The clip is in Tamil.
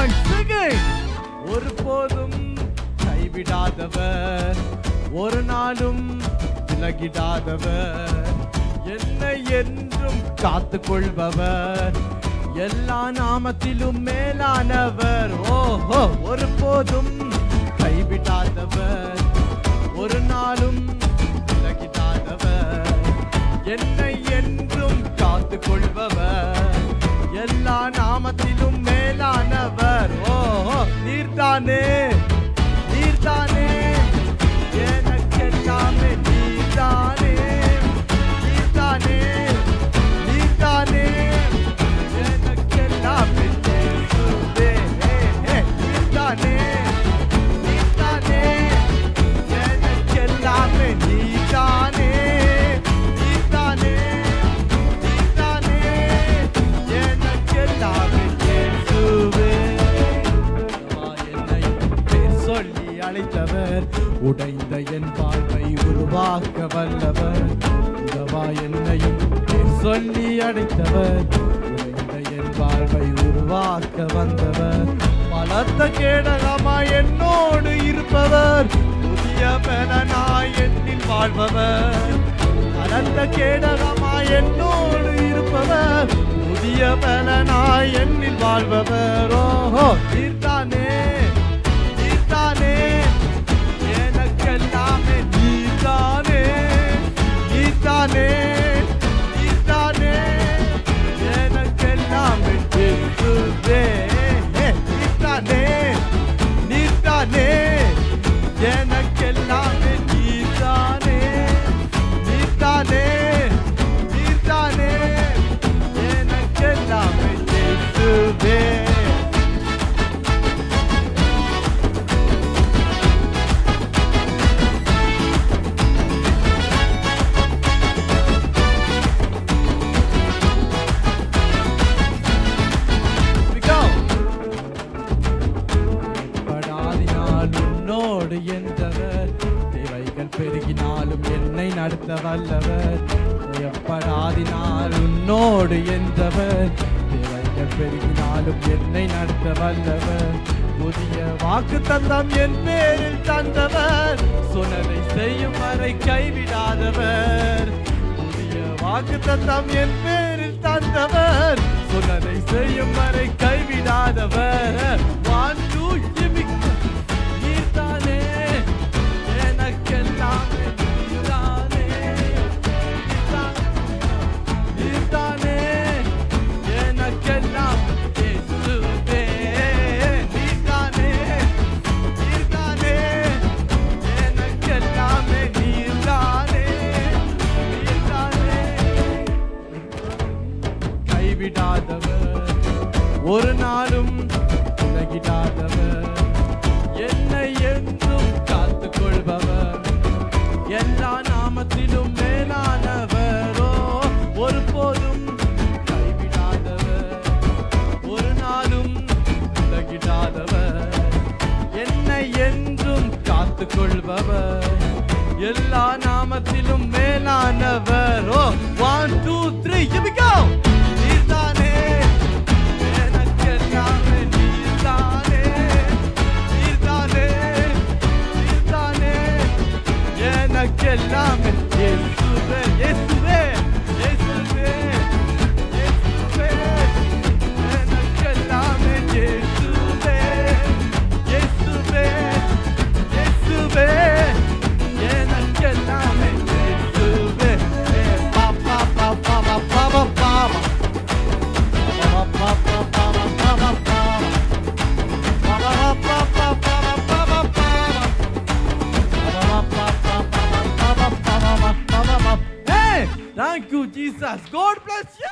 once again. ஒருபோதும் கைவிடாதவர், ஒரு நாளும் விலகிடாதவர், என்னை என்றும் காத்துக் கொள்பவர், எல்லா நாமத்திலும் மேலானவர். ஓஹோ, ஒருபோதும் கைவிடாதவர், ஒரு நாளும் விலகிடாதவர், என்னை என்றும் காத்துக் கொள்பவர், எல்லா நாமத்திலும் மேலானவர். ஓஹோ, நீர்தானே நீர்தானே எனக்கெல்லாமே, நீர்தானே நீர்தானே நீர்தானே எனக்கெல்லாமே, நீர்தானே நீர்தானே எனக்கெல்லாமே, நீர்தானே நீர்தானே நீர்தானே எனக்கெல்லாமே இயேசுவே. என்னை பேர் சொல்லி அழைத்தவர், உடைந்த என் வாழ்வை உருவாக்க வல்லவர். உதவா என்னையும் பேர் சொல்லி அழைத்தவர், உடைந்த என் வாழ்வை உருவாக்க வந்தவர். பலத்த கேடகமாய் என்னோடு இருப்பவர், புதிய பலனாய் என்னில் வாழ்பவர். பலத்த கேடகமாய் என்னோடு இருப்பவர், புதிய பலனாய் என்னில் வாழ்பவர். ஓஹோ, நீர்தானே நீர்தானே எனக்கெல்லாமே, நீர்தானே நீர்தானே நீர்தானே எனக்கெல்லாமே, இயேசுவே. நீர்தானே நீர்தானே எனக்கெல்லாமே, நீர்தானே நீர்தானே நீர்தானே எனக்கெல்லாமே, இயேசுவே. என்றவர், தேவைகள் பெருகினாலும் என்னை நடத்த வல்லவர். எப்படாதினால் உன்னோடு என்றவர், தேவைகள் பெருகினாலும் என்னை நடத்த வல்லவர். புதிய வாக்கு தந்தம் என் பேரில் தந்தவர், சொன்னதை செய்யும் வரை கைவிடாதவர். புதிய வாக்கு தந்தம் என் பேரில் தந்தவர், சொன்னதை செய்யும் வரை கைவிடாதவர். One, two, நீர்தானே எனக்கெல்லாமே, நீர்தானே நீர்தானே எனக்கெல்லாம், இயேசுவே. நீர்தானே நீர்தானே எனக்கெல்லாமே, நீர்தானே நீர்தானே கைவிடாதவர், ஒரு நாளும் விலகிடாதவர், என்னை என்றும் காத்துக் கொள்பவர், எல்லா நாமத்திலும் மேலானவரோ. ஒருபோதும் கைவிடாதவர், ஒரு நாளும் விலகிடாதவர், என்னை என்றும் காத்துக் கொள்பவர், எல்லா நாமத்திலும் மேலானவர். ஓ, 1, 2, 3, here we go. நீர்தானே எனக்கெல்லாமே, நீர்தானே நீர்தானே நீர்தானே எனக்கெல்லாமே, இயேசுவே இயேசுவே இயேசுவே இயேசுவே எனக்கெல்லாமே, இயேசுவே இயேசுவே இயேசுவே எனக்கெல்லாமே, இயேசுவே. பா பா பா பா பா பா பா பா பா பா பா. Hey, thank you, Jesus. God bless you.